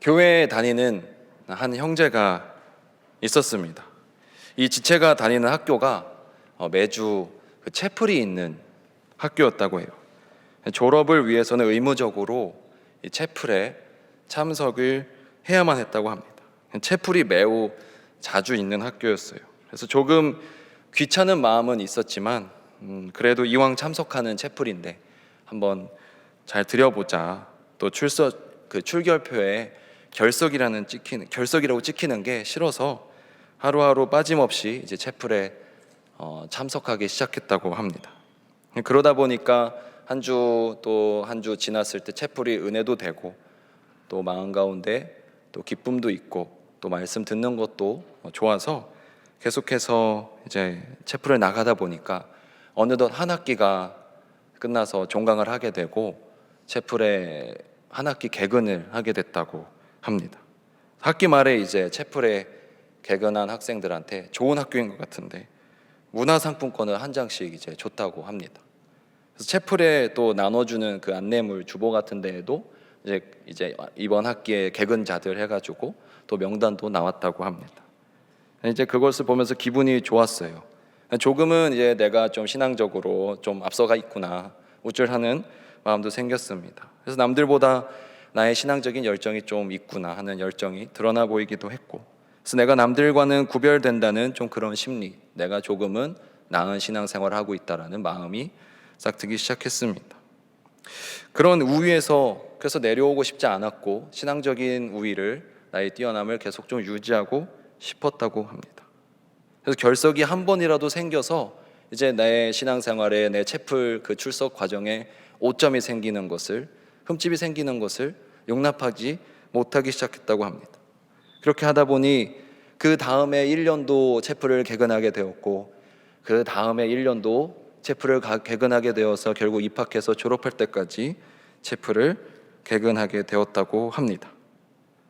교회에 다니는 한 형제가 있었습니다. 이 지체가 다니는 학교가 매주 그 채플이 있는 학교였다고 해요. 졸업을 위해서는 의무적으로 이 채플에 참석을 해야만 했다고 합니다. 채플이 매우 자주 있는 학교였어요. 그래서 조금 귀찮은 마음은 있었지만 그래도 이왕 참석하는 채플인데 한번 잘 드려보자. 또 출결표에 결석이라고 찍히는 게 싫어서 하루하루 빠짐없이 이제 채플에 참석하기 시작했다고 합니다. 그러다 보니까 한 주 또 한 주 지났을 때 채플이 은혜도 되고 또 마음 가운데 또 기쁨도 있고 또 말씀 듣는 것도 좋아서 계속해서 이제 채플을 나가다 보니까 어느덧 한 학기가 끝나서 종강을 하게 되고 채플에 한 학기 개근을 하게 됐다고 합니다. 학기 말에 이제 채플에 개근한 학생들한테 좋은 학교인 것 같은데 문화상품권을 한 장씩 이제 줬다고 합니다. 그래서 채플에 또 나눠주는 그 안내물 주보 같은 데에도 이제 이번 학기에 개근자들 해가지고 또 명단도 나왔다고 합니다. 이제 그것을 보면서 기분이 좋았어요. 조금은 이제 내가 좀 신앙적으로 좀 앞서가 있구나 우쭐하는 마음도 생겼습니다. 그래서 남들보다 나의 신앙적인 열정이 좀 있구나 하는 열정이 드러나 보이기도 했고, 그래서 내가 남들과는 구별된다는 좀 그런 심리, 내가 조금은 나은 신앙생활을 하고 있다라는 마음이 싹 들기 시작했습니다. 그런 우위에서 그래서 내려오고 싶지 않았고 신앙적인 우위를 나의 뛰어남을 계속 좀 유지하고 싶었다고 합니다. 그래서 결석이 한 번이라도 생겨서 이제 내 신앙생활에 내 채플 그 출석 과정에 오점이 생기는 것을, 흠집이 생기는 것을 용납하지 못하기 시작했다고 합니다. 그렇게 하다 보니 그 다음에 1년도 채플을 개근하게 되었고 그 다음에 1년도 채플을 개근하게 되어서 결국 입학해서 졸업할 때까지 채플을 개근하게 되었다고 합니다.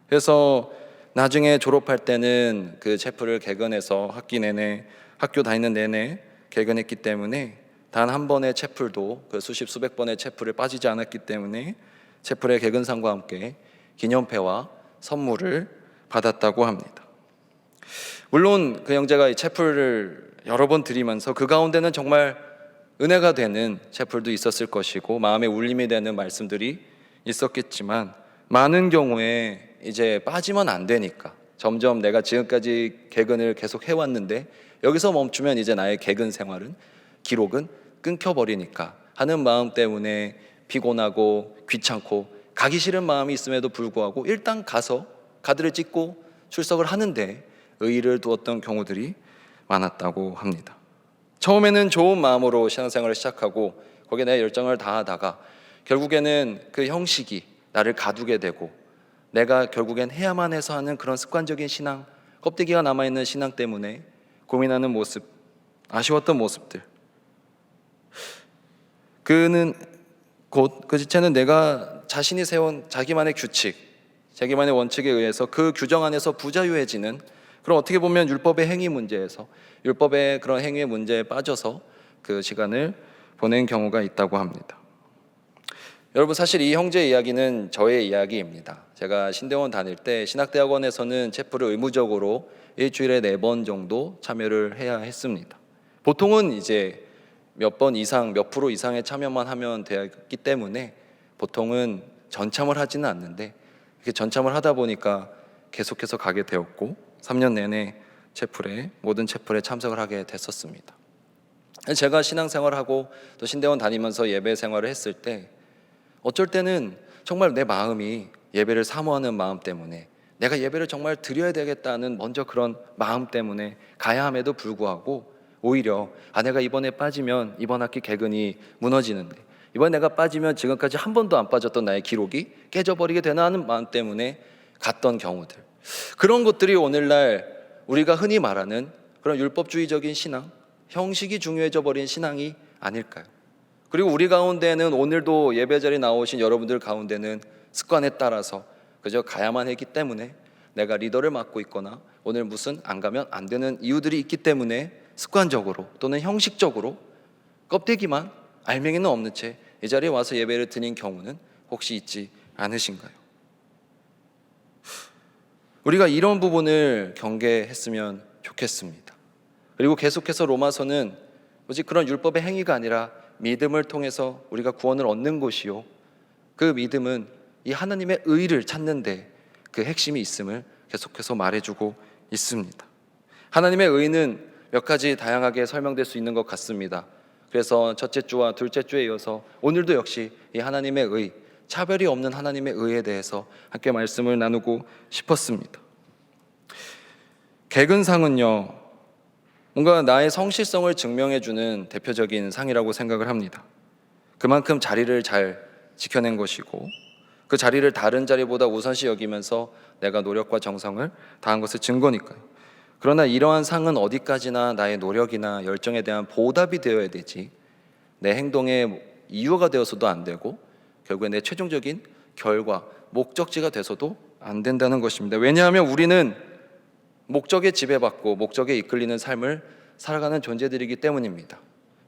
그래서 나중에 졸업할 때는 그 채플을 개근해서 학교 다니는 내내 개근했기 때문에 단 한 번의 채플도 그 수십 수백 번의 채플을 빠지지 않았기 때문에 채플의 개근상과 함께 기념패와 선물을 받았다고 합니다. 물론 그 형제가 이 채플을 여러 번 드리면서 그 가운데는 정말 은혜가 되는 채플도 있었을 것이고 마음에 울림이 되는 말씀들이 있었겠지만 많은 경우에 이제 빠지면 안 되니까 점점 내가 지금까지 개근을 계속 해왔는데 여기서 멈추면 이제 나의 개근 생활은 기록은 끊겨버리니까 하는 마음 때문에 피곤하고 귀찮고 가기 싫은 마음이 있음에도 불구하고 일단 가서 카드를 찍고 출석을 하는데 의의를 두었던 경우들이 많았다고 합니다. 처음에는 좋은 마음으로 신앙생활을 시작하고 거기에 내 열정을 다하다가 결국에는 그 형식이 나를 가두게 되고 내가 결국엔 해야만 해서 하는 그런 습관적인 신앙, 껍데기가 남아있는 신앙 때문에 고민하는 모습, 아쉬웠던 모습들, 그 지체는 내가 자신이 세운 자기만의 규칙, 자기만의 원칙에 의해서 그 규정 안에서 부자유해지는 그런 어떻게 보면 율법의 행위 문제에서 율법의 그런 행위의 문제에 빠져서 그 시간을 보낸 경우가 있다고 합니다. 여러분 사실 이 형제 이야기는 저의 이야기입니다. 제가 신대원 다닐 때 신학대학원에서는 채플을 의무적으로 일주일에 4번 정도 참여를 해야 했습니다. 보통은 이제 몇 프로 이상의 참여만 하면 되었기 때문에 보통은 전참을 하지는 않는데 이렇게 전참을 하다 보니까 계속해서 가게 되었고 3년 내내 모든 채플에 참석을 하게 됐었습니다. 제가 신앙생활하고 또 신대원 다니면서 예배 생활을 했을 때 어쩔 때는 정말 내 마음이 예배를 사모하는 마음 때문에 내가 예배를 정말 드려야 되겠다는 먼저 그런 마음 때문에 가야 함에도 불구하고 오히려 내가 이번에 빠지면 이번 학기 개근이 무너지는데 이번에 내가 빠지면 지금까지 한 번도 안 빠졌던 나의 기록이 깨져버리게 되나 하는 마음 때문에 갔던 경우들, 그런 것들이 오늘날 우리가 흔히 말하는 그런 율법주의적인 신앙, 형식이 중요해져 버린 신앙이 아닐까요? 그리고 우리 가운데는 오늘도 예배 자리에 나오신 여러분들 가운데는 습관에 따라서 그저 가야만 했기 때문에 내가 리더를 맡고 있거나 오늘 무슨 안 가면 안 되는 이유들이 있기 때문에 습관적으로 또는 형식적으로 껍데기만 알맹이는 없는 채 이 자리에 와서 예배를 드린 경우는 혹시 있지 않으신가요? 우리가 이런 부분을 경계했으면 좋겠습니다. 그리고 계속해서 로마서는 오직 그런 율법의 행위가 아니라 믿음을 통해서 우리가 구원을 얻는 것이요, 그 믿음은 이 하나님의 의를 찾는데 그 핵심이 있음을 계속해서 말해주고 있습니다. 하나님의 의는 몇 가지 다양하게 설명될 수 있는 것 같습니다. 그래서 첫째 주와 둘째 주에 이어서 오늘도 역시 이 하나님의 의, 차별이 없는 하나님의 의에 대해서 함께 말씀을 나누고 싶었습니다. 개근상은요, 뭔가 나의 성실성을 증명해주는 대표적인 상이라고 생각을 합니다. 그만큼 자리를 잘 지켜낸 것이고 그 자리를 다른 자리보다 우선시 여기면서 내가 노력과 정성을 다한 것의 증거니까요. 그러나 이러한 상은 어디까지나 나의 노력이나 열정에 대한 보답이 되어야 되지, 내 행동의 이유가 되어서도 안 되고 결국에 내 최종적인 결과, 목적지가 돼서도 안 된다는 것입니다. 왜냐하면 우리는 목적에 지배받고 목적에 이끌리는 삶을 살아가는 존재들이기 때문입니다.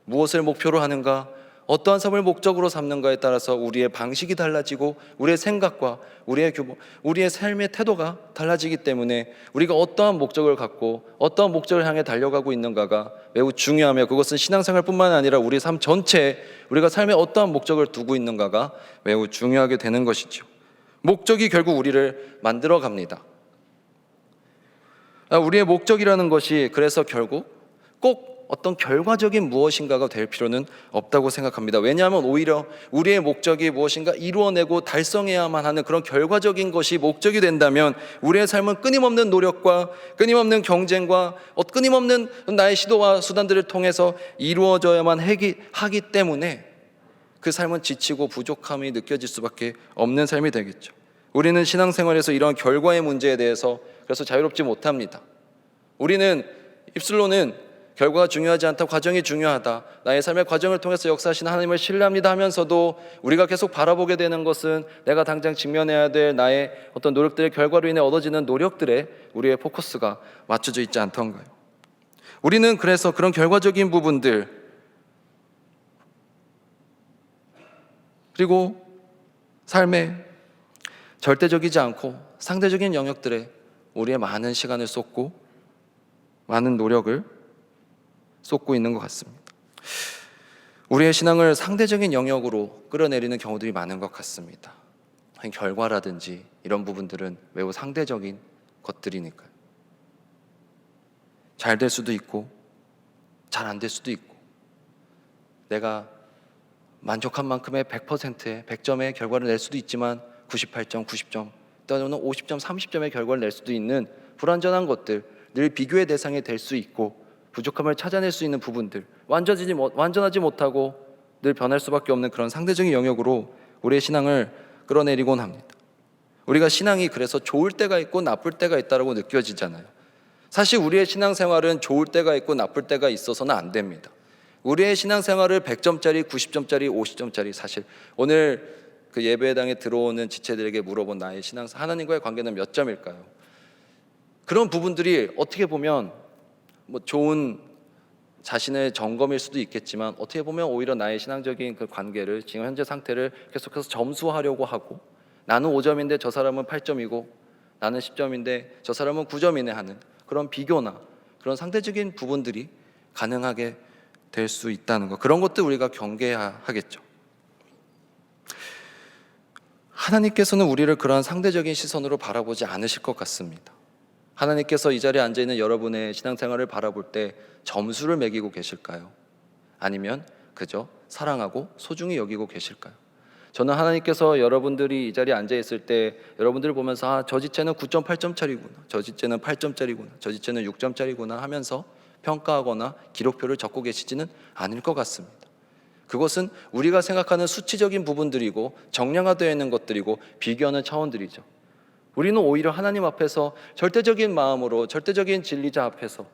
무엇을 목표로 하는가, 어떠한 삶을 목적으로 삼는가에 따라서 우리의 방식이 달라지고 우리의 생각과 우리의 삶의 태도가 달라지기 때문에 우리가 어떠한 목적을 갖고 어떠한 목적을 향해 달려가고 있는가가 매우 중요하며, 그것은 신앙생활뿐만 아니라 우리 삶 전체에 우리가 삶에 어떠한 목적을 두고 있는가가 매우 중요하게 되는 것이죠. 목적이 결국 우리를 만들어 갑니다. 우리의 목적이라는 것이 그래서 결국 꼭 어떤 결과적인 무엇인가가 될 필요는 없다고 생각합니다. 왜냐하면 오히려 우리의 목적이 무엇인가 이루어내고 달성해야만 하는 그런 결과적인 것이 목적이 된다면 우리의 삶은 끊임없는 노력과 끊임없는 경쟁과 끊임없는 나의 시도와 수단들을 통해서 이루어져야만 하기 때문에 그 삶은 지치고 부족함이 느껴질 수밖에 없는 삶이 되겠죠. 우리는 신앙생활에서 이런 결과의 문제에 대해서 그래서 자유롭지 못합니다. 우리는 입술로는 결과가 중요하지 않다, 과정이 중요하다, 나의 삶의 과정을 통해서 역사하시는 하나님을 신뢰합니다 하면서도 우리가 계속 바라보게 되는 것은 내가 당장 직면해야 될 나의 어떤 노력들의 결과로 인해 얻어지는 노력들에 우리의 포커스가 맞춰져 있지 않던가요? 우리는 그래서 그런 결과적인 부분들, 그리고 삶에 절대적이지 않고 상대적인 영역들에 우리의 많은 시간을 쏟고 많은 노력을 쏟고 있는 것 같습니다. 우리의 신앙을 상대적인 영역으로 끌어내리는 경우들이 많은 것 같습니다. 결과라든지 이런 부분들은 매우 상대적인 것들이니까요. 잘 될 수도 있고 잘 안 될 수도 있고, 내가 만족한 만큼의 100%의 100점의 결과를 낼 수도 있지만 98점, 90점 또는 50점, 30점의 결과를 낼 수도 있는 불완전한 것들, 늘 비교의 대상이 될 수 있고 부족함을 찾아낼 수 있는 부분들, 완전하지 못하고 늘 변할 수밖에 없는 그런 상대적인 영역으로 우리의 신앙을 끌어내리곤 합니다. 우리가 신앙이 그래서 좋을 때가 있고 나쁠 때가 있다고 느껴지잖아요. 사실 우리의 신앙생활은 좋을 때가 있고 나쁠 때가 있어서는 안 됩니다. 우리의 신앙생활을 100점짜리, 90점짜리, 50점짜리, 사실 오늘 그 예배당에 들어오는 지체들에게 물어본 나의 신앙생활, 하나님과의 관계는 몇 점일까요? 그런 부분들이 어떻게 보면 좋은 자신의 점검일 수도 있겠지만 어떻게 보면 오히려 나의 신앙적인 그 관계를, 지금 현재 상태를 계속해서 점수하려고 하고, 나는 5점인데 저 사람은 8점이고 나는 10점인데 저 사람은 9점이네 하는 그런 비교나 그런 상대적인 부분들이 가능하게 될 수 있다는 것, 그런 것들 우리가 경계해야 하겠죠. 하나님께서는 우리를 그러한 상대적인 시선으로 바라보지 않으실 것 같습니다. 하나님께서 이 자리에 앉아있는 여러분의 신앙생활을 바라볼 때 점수를 매기고 계실까요? 아니면 그저 사랑하고 소중히 여기고 계실까요? 저는 하나님께서 여러분들이 이 자리에 앉아있을 때 여러분들을 보면서 저 지체는 9.8점짜리구나, 저 지체는 8점짜리구나, 저 지체는 6점짜리구나 하면서 평가하거나 기록표를 적고 계시지는 않을 것 같습니다. 그것은 우리가 생각하는 수치적인 부분들이고 정량화되어 있는 것들이고 비교하는 차원들이죠. 우리는 오히려 하나님 앞에서 절대적인 마음으로, 절대적인 진리자 앞에서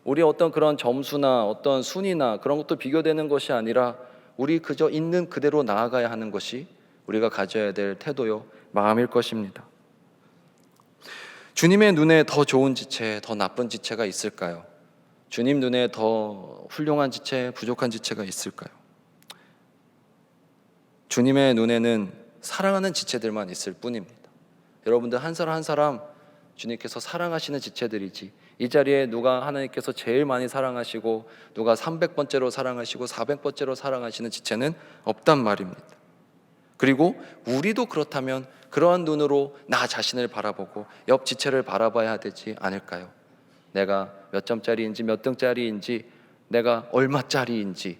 우리의 어떤 그런 점수나 어떤 순위나 그런 것도 비교되는 것이 아니라 우리 그저 있는 그대로 나아가야 하는 것이 우리가 가져야 될 태도요 마음일 것입니다. 주님의 눈에 더 좋은 지체, 더 나쁜 지체가 있을까요? 주님 눈에 더 훌륭한 지체, 부족한 지체가 있을까요? 주님의 눈에는 사랑하는 지체들만 있을 뿐입니다. 여러분들 한 사람 한 사람 주님께서 사랑하시는 지체들이지, 이 자리에 누가 하나님께서 제일 많이 사랑하시고 누가 300번째로 사랑하시고 400번째로 사랑하시는 지체는 없단 말입니다. 그리고 우리도 그렇다면 그러한 눈으로 나 자신을 바라보고 옆 지체를 바라봐야 되지 않을까요? 내가 몇 점짜리인지 몇 등짜리인지 내가 얼마짜리인지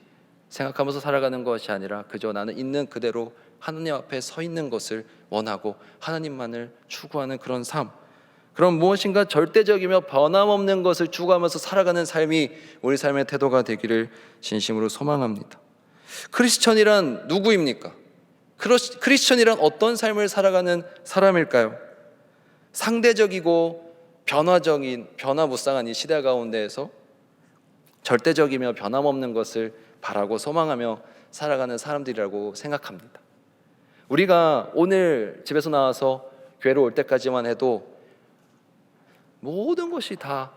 생각하면서 살아가는 것이 아니라 그저 나는 있는 그대로 하나님 앞에 서 있는 것을 원하고 하나님만을 추구하는 그런 삶, 그런 무엇인가 절대적이며 변함없는 것을 추구하면서 살아가는 삶이 우리 삶의 태도가 되기를 진심으로 소망합니다. 크리스천이란 누구입니까? 크리스천이란 어떤 삶을 살아가는 사람일까요? 상대적이고 변화무쌍한 이 시대 가운데에서 절대적이며 변함없는 것을 바라고 소망하며 살아가는 사람들이라고 생각합니다. 우리가 오늘 집에서 나와서 교회로 올 때까지만 해도 모든 것이 다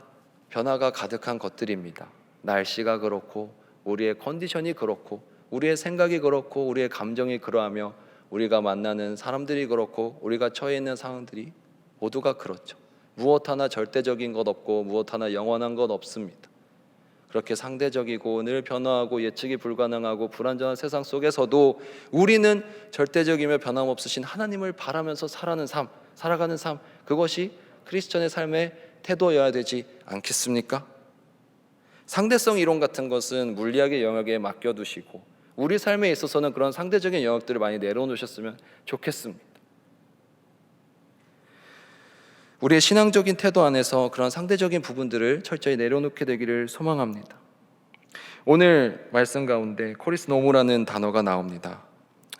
변화가 가득한 것들입니다. 날씨가 그렇고 우리의 컨디션이 그렇고 우리의 생각이 그렇고 우리의 감정이 그러하며 우리가 만나는 사람들이 그렇고 우리가 처해 있는 상황들이 모두가 그렇죠. 무엇 하나 절대적인 것 없고 무엇 하나 영원한 것 없습니다. 그렇게 상대적이고 늘 변화하고 예측이 불가능하고 불안정한 세상 속에서도 우리는 절대적이며 변함없으신 하나님을 바라면서 살아가는 삶, 그것이 크리스천의 삶의 태도여야 되지 않겠습니까? 상대성 이론 같은 것은 물리학의 영역에 맡겨두시고 우리 삶에 있어서는 그런 상대적인 영역들을 많이 내려놓으셨으면 좋겠습니다. 우리의 신앙적인 태도 안에서 그런 상대적인 부분들을 철저히 내려놓게 되기를 소망합니다. 오늘 말씀 가운데 코리스 노모라는 단어가 나옵니다.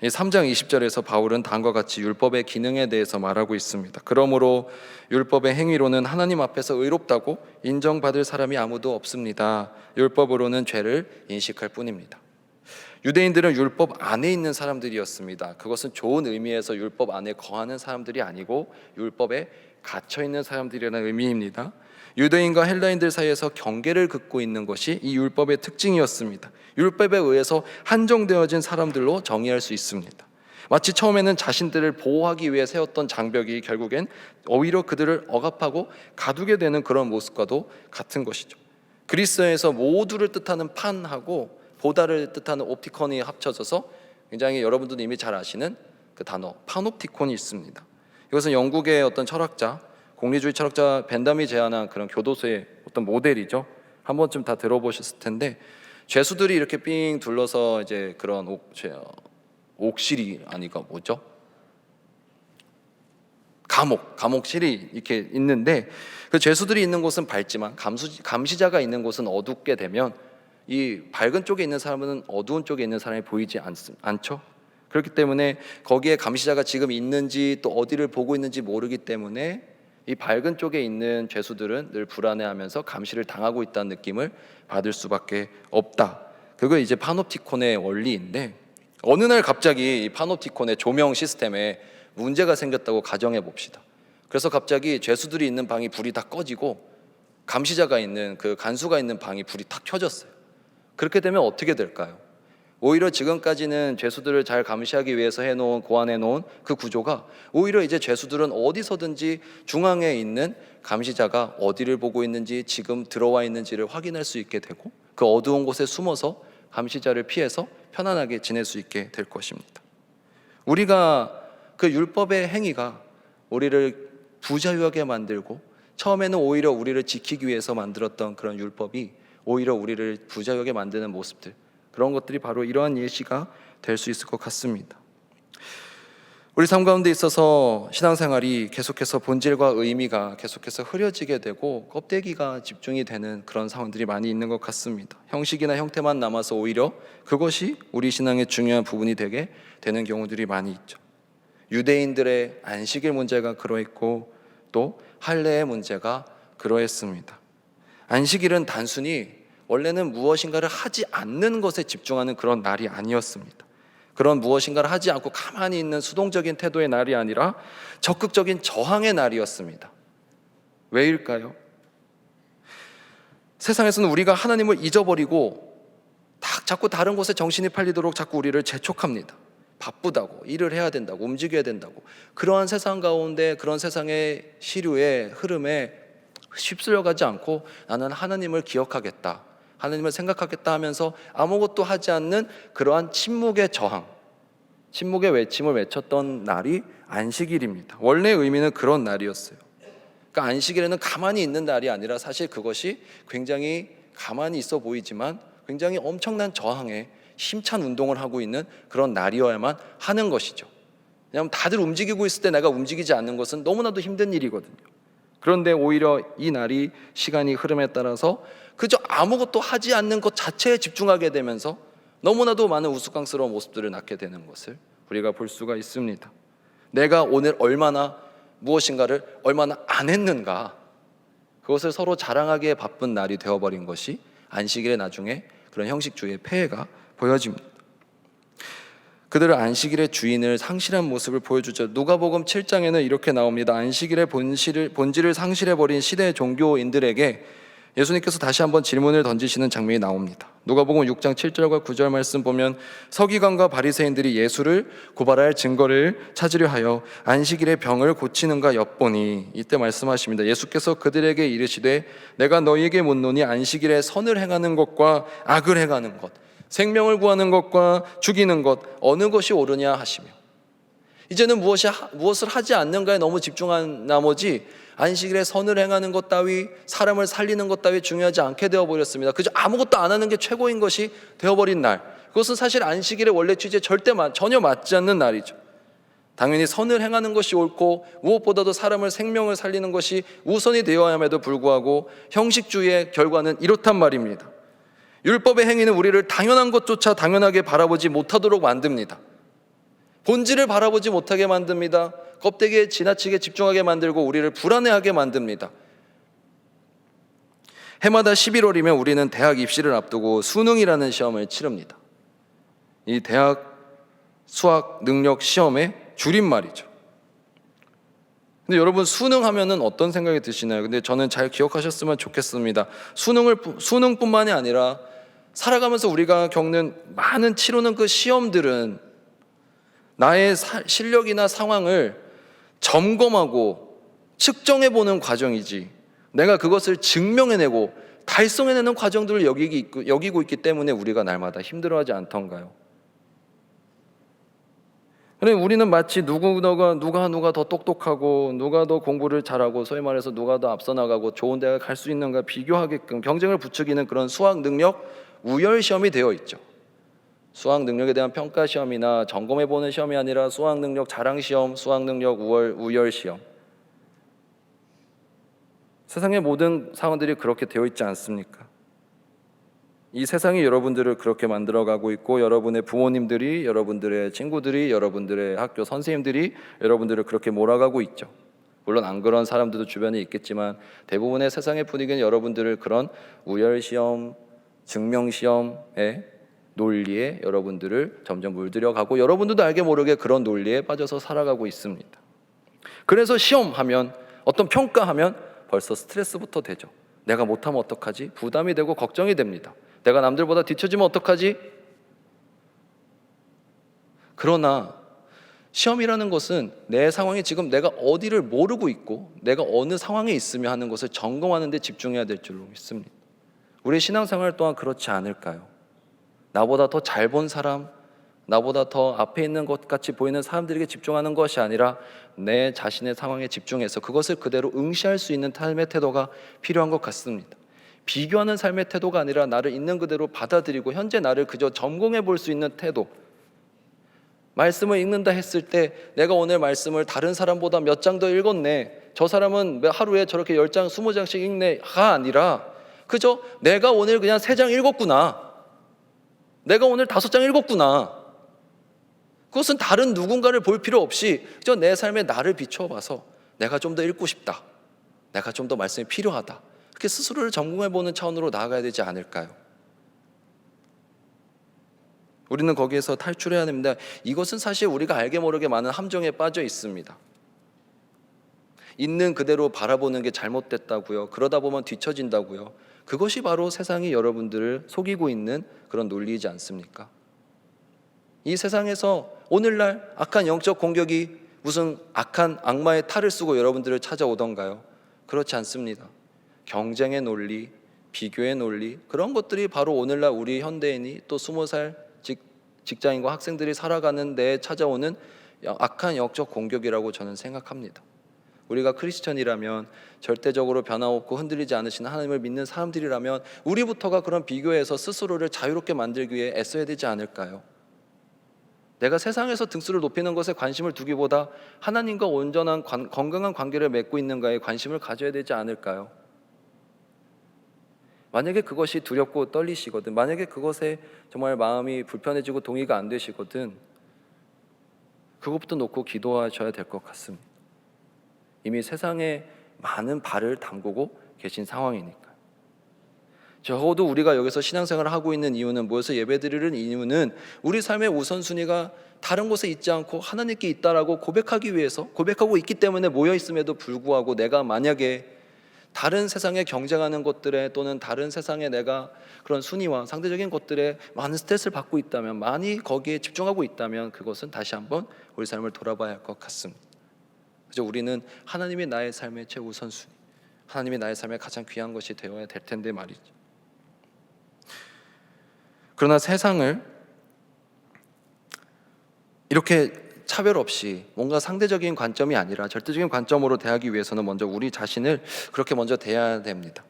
3장 20절에서 바울은 다음과 같이 율법의 기능에 대해서 말하고 있습니다. 그러므로 율법의 행위로는 하나님 앞에서 의롭다고 인정받을 사람이 아무도 없습니다. 율법으로는 죄를 인식할 뿐입니다. 유대인들은 율법 안에 있는 사람들이었습니다. 그것은 좋은 의미에서 율법 안에 거하는 사람들이 아니고 율법에 갇혀 있는 사람들이라는 의미입니다. 유대인과 헬라인들 사이에서 경계를 긋고 있는 것이 이 율법의 특징이었습니다. 율법에 의해서 한정되어진 사람들로 정의할 수 있습니다. 마치 처음에는 자신들을 보호하기 위해 세웠던 장벽이 결국엔 오히려 그들을 억압하고 가두게 되는 그런 모습과도 같은 것이죠. 그리스에서 모두를 뜻하는 판하고 보다를 뜻하는 옵티콘이 합쳐져서 굉장히 여러분들도 이미 잘 아시는 그 단어 파놉티콘이 있습니다. 이것은 영국의 어떤 철학자, 공리주의 철학자 벤담이 제안한 그런 교도소의 어떤 모델이죠. 한 번쯤 다 들어보셨을 텐데, 죄수들이 이렇게 삥 둘러서 이제 그런 옥실이 아니가 뭐죠? 감옥실이 이렇게 있는데, 그 죄수들이 있는 곳은 밝지만 감시자가 있는 곳은 어둡게 되면 이 밝은 쪽에 있는 사람은 어두운 쪽에 있는 사람이 보이지 않죠. 그렇기 때문에 거기에 감시자가 지금 있는지 또 어디를 보고 있는지 모르기 때문에 이 밝은 쪽에 있는 죄수들은 늘 불안해하면서 감시를 당하고 있다는 느낌을 받을 수밖에 없다. 그거 이제 파놉티콘의 원리인데, 어느 날 갑자기 이 파놉티콘의 조명 시스템에 문제가 생겼다고 가정해 봅시다. 그래서 갑자기 죄수들이 있는 방이 불이 다 꺼지고 감시자가 있는 그 간수가 있는 방이 불이 탁 켜졌어요. 그렇게 되면 어떻게 될까요? 오히려 지금까지는 죄수들을 잘 감시하기 위해서 고안해 놓은 그 구조가 오히려 이제 죄수들은 어디서든지 중앙에 있는 감시자가 어디를 보고 있는지 지금 들어와 있는지를 확인할 수 있게 되고 그 어두운 곳에 숨어서 감시자를 피해서 편안하게 지낼 수 있게 될 것입니다. 우리가 그 율법의 행위가 우리를 부자유하게 만들고 처음에는 오히려 우리를 지키기 위해서 만들었던 그런 율법이 오히려 우리를 부자유하게 만드는 모습들, 그런 것들이 바로 이러한 예시가 될 수 있을 것 같습니다. 우리 삶 가운데 있어서 신앙생활이 계속해서 본질과 의미가 계속해서 흐려지게 되고 껍데기가 집중이 되는 그런 상황들이 많이 있는 것 같습니다. 형식이나 형태만 남아서 오히려 그것이 우리 신앙의 중요한 부분이 되게 되는 경우들이 많이 있죠. 유대인들의 안식일 문제가 그러했고 또 할례의 문제가 그러했습니다. 안식일은 단순히 원래는 무엇인가를 하지 않는 것에 집중하는 그런 날이 아니었습니다. 그런 무엇인가를 하지 않고 가만히 있는 수동적인 태도의 날이 아니라 적극적인 저항의 날이었습니다. 왜일까요? 세상에서는 우리가 하나님을 잊어버리고 자꾸 다른 곳에 정신이 팔리도록 자꾸 우리를 재촉합니다. 바쁘다고, 일을 해야 된다고, 움직여야 된다고, 그러한 세상 가운데 그런 세상의 시류의 흐름에 휩쓸려가지 않고 나는 하나님을 기억하겠다, 하나님을 생각하겠다 하면서 아무것도 하지 않는 그러한 침묵의 저항, 침묵의 외침을 외쳤던 날이 안식일입니다. 원래 의미는 그런 날이었어요. 그러니까 안식일에는 가만히 있는 날이 아니라 사실 그것이 굉장히 가만히 있어 보이지만 굉장히 엄청난 저항에 힘찬 운동을 하고 있는 그런 날이어야만 하는 것이죠. 왜냐하면 다들 움직이고 있을 때 내가 움직이지 않는 것은 너무나도 힘든 일이거든요. 그런데 오히려 이 날이 시간이 흐름에 따라서 그저 아무것도 하지 않는 것 자체에 집중하게 되면서 너무나도 많은 우스꽝스러운 모습들을 낳게 되는 것을 우리가 볼 수가 있습니다. 내가 오늘 얼마나 무엇인가를 얼마나 안 했는가, 그것을 서로 자랑하기에 바쁜 날이 되어버린 것이 안식일의 나중에 그런 형식주의의 폐해가 보여집니다. 그들은 안식일의 주인을 상실한 모습을 보여주죠. 누가복음 7장에는 이렇게 나옵니다. 안식일의 본질을 상실해버린 시대의 종교인들에게 예수님께서 다시 한번 질문을 던지시는 장면이 나옵니다. 누가복음 6장 7절과 9절 말씀 보면 서기관과 바리새인들이 예수를 고발할 증거를 찾으려 하여 안식일에 병을 고치는가 엿보니, 이때 말씀하십니다. 예수께서 그들에게 이르시되 내가 너희에게 묻노니 안식일에 선을 행하는 것과 악을 행하는 것, 생명을 구하는 것과 죽이는 것 어느 것이 옳으냐 하시며, 이제는 무엇을 하지 않는가에 너무 집중한 나머지 안식일에 선을 행하는 것 따위, 사람을 살리는 것 따위 중요하지 않게 되어버렸습니다. 그저 아무것도 안 하는 게 최고인 것이 되어버린 날, 그것은 사실 안식일의 원래 취지에 전혀 맞지 않는 날이죠. 당연히 선을 행하는 것이 옳고 무엇보다도 사람을, 생명을 살리는 것이 우선이 되어야 함에도 불구하고 형식주의의 결과는 이렇단 말입니다. 율법의 행위는 우리를 당연한 것조차 당연하게 바라보지 못하도록 만듭니다. 본질을 바라보지 못하게 만듭니다. 껍데기에 지나치게 집중하게 만들고 우리를 불안해하게 만듭니다. 해마다 11월이면 우리는 대학 입시를 앞두고 수능이라는 시험을 치릅니다. 이 대학 수학 능력 시험의 줄임말이죠. 근데 여러분, 수능하면은 어떤 생각이 드시나요? 근데 저는 잘 기억하셨으면 좋겠습니다. 수능뿐만이 아니라 살아가면서 우리가 겪는 많은 치르는 그 시험들은 나의 실력이나 상황을 점검하고 측정해보는 과정이지, 내가 그것을 증명해내고 달성해내는 과정들을 여기고 있기 때문에 우리가 날마다 힘들어하지 않던가요? 그런데 우리는 마치 누가 더 똑똑하고 누가 더 공부를 잘하고, 소위 말해서 누가 더 앞서 나가고 좋은 대학 갈 수 있는가 비교하게끔 경쟁을 부추기는 그런 수학 능력 우열 시험이 되어 있죠. 수학 능력에 대한 평가 시험이나 점검해보는 시험이 아니라 수학 능력 자랑 시험, 수학 능력 우열 시험. 세상의 모든 상황들이 그렇게 되어 있지 않습니까? 이 세상이 여러분들을 그렇게 만들어가고 있고, 여러분의 부모님들이, 여러분들의 친구들이, 여러분들의 학교 선생님들이 여러분들을 그렇게 몰아가고 있죠. 물론 안 그런 사람들도 주변에 있겠지만 대부분의 세상의 분위기는 여러분들을 그런 우열시험, 증명시험의 논리에 여러분들을 점점 물들여가고, 여러분들도 알게 모르게 그런 논리에 빠져서 살아가고 있습니다. 그래서 시험하면, 어떤 평가하면 벌써 스트레스부터 되죠. 내가 못하면 어떡하지? 부담이 되고 걱정이 됩니다. 내가 남들보다 뒤처지면 어떡하지? 그러나 시험이라는 것은 내 상황이 지금 내가 어디를 모르고 있고 내가 어느 상황에 있으며 하는 것을 점검하는 데 집중해야 될 줄로 믿습니다. 우리 신앙생활 또한 그렇지 않을까요? 나보다 더 잘 본 사람, 나보다 더 앞에 있는 것 같이 보이는 사람들에게 집중하는 것이 아니라 내 자신의 상황에 집중해서 그것을 그대로 응시할 수 있는 삶의 태도가 필요한 것 같습니다. 비교하는 삶의 태도가 아니라 나를 있는 그대로 받아들이고 현재 나를 그저 점검해 볼 수 있는 태도. 말씀을 읽는다 했을 때 내가 오늘 말씀을 다른 사람보다 몇 장 더 읽었네, 저 사람은 하루에 저렇게 10장, 20장씩 읽네가 아니라 그저 내가 오늘 그냥 3장 읽었구나, 내가 오늘 5장 읽었구나. 그것은 다른 누군가를 볼 필요 없이 그저 내 삶에 나를 비춰봐서 내가 좀 더 읽고 싶다, 내가 좀 더 말씀이 필요하다, 그렇게 스스로를 점검해보는 차원으로 나아가야 되지 않을까요? 우리는 거기에서 탈출해야 됩니다. 이것은 사실 우리가 알게 모르게 많은 함정에 빠져 있습니다. 있는 그대로 바라보는 게 잘못됐다고요, 그러다 보면 뒤처진다고요. 그것이 바로 세상이 여러분들을 속이고 있는 그런 논리이지 않습니까? 이 세상에서 오늘날 악한 영적 공격이 무슨 악한 악마의 탈을 쓰고 여러분들을 찾아오던가요? 그렇지 않습니다. 경쟁의 논리, 비교의 논리, 그런 것들이 바로 오늘날 우리 현대인이 또 20살 직장인과 학생들이 살아가는 데에 찾아오는 악한 영적 공격이라고 저는 생각합니다. 우리가 크리스천이라면, 절대적으로 변함없고 흔들리지 않으시는 하나님을 믿는 사람들이라면 우리부터가 그런 비교에서 스스로를 자유롭게 만들기 위해 애써야 되지 않을까요? 내가 세상에서 등수를 높이는 것에 관심을 두기보다 하나님과 온전한 건강한 관계를 맺고 있는가에 관심을 가져야 되지 않을까요? 만약에 그것이 두렵고 떨리시거든, 만약에 그것에 정말 마음이 불편해지고 동의가 안 되시거든, 그것부터 놓고 기도하셔야 될 것 같습니다. 이미 세상에 많은 발을 담그고 계신 상황이니까. 적어도 우리가 여기서 신앙생활을 하고 있는 이유는, 모여서 예배드리는 이유는 우리 삶의 우선순위가 다른 곳에 있지 않고 하나님께 있다라고 고백하기 위해서, 고백하고 있기 때문에 모여 있음에도 불구하고 내가 만약에 다른 세상에 경쟁하는 것들에, 또는 다른 세상에 내가 그런 순위와 상대적인 것들에 많은 스트레스를 받고 있다면, 많이 거기에 집중하고 있다면, 그것은 다시 한번 우리 삶을 돌아봐야 할 것 같습니다. 그래서 우리는 하나님이 나의 삶의 최우선순위, 하나님이 나의 삶에 가장 귀한 것이 되어야 될 텐데 말이죠. 그러나 세상을 이렇게 차별 없이 뭔가 상대적인 관점이 아니라 절대적인 관점으로 대하기 위해서는 먼저 우리 자신을 그렇게 먼저 대해야 됩니다.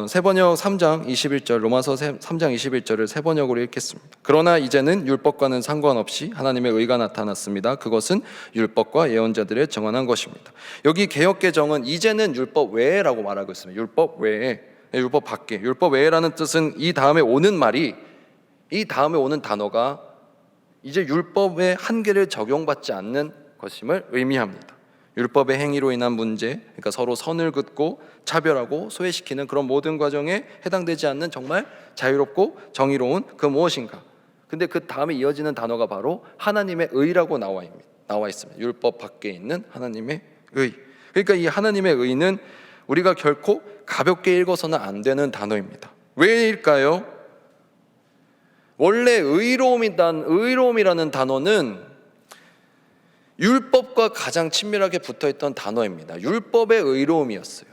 세번역 3장 21절, 로마서 3장 21절을 세번역으로 읽겠습니다. 그러나 이제는 율법과는 상관없이 하나님의 의가 나타났습니다. 그것은 율법과 예언자들의 정언한 것입니다. 여기 개역개정은 이제는 율법 외에라고 말하고 있습니다. 율법 외에, 율법 밖에. 율법 외에라는 뜻은 이 다음에 오는 말이, 이 다음에 오는 단어가 이제 율법의 한계를 적용받지 않는 것임을 의미합니다. 율법의 행위로 인한 문제, 그러니까 서로 선을 긋고 차별하고 소외시키는 그런 모든 과정에 해당되지 않는 정말 자유롭고 정의로운 그 무엇인가. 근데 그 다음에 이어지는 단어가 바로 하나님의 의라고 나와 있습니다. 율법 밖에 있는 하나님의 의. 그러니까 이 하나님의 의는 우리가 결코 가볍게 읽어서는 안 되는 단어입니다. 왜일까요? 원래 의로움이라는 단어는 율법과 가장 친밀하게 붙어있던 단어입니다. 율법의 의로움이었어요.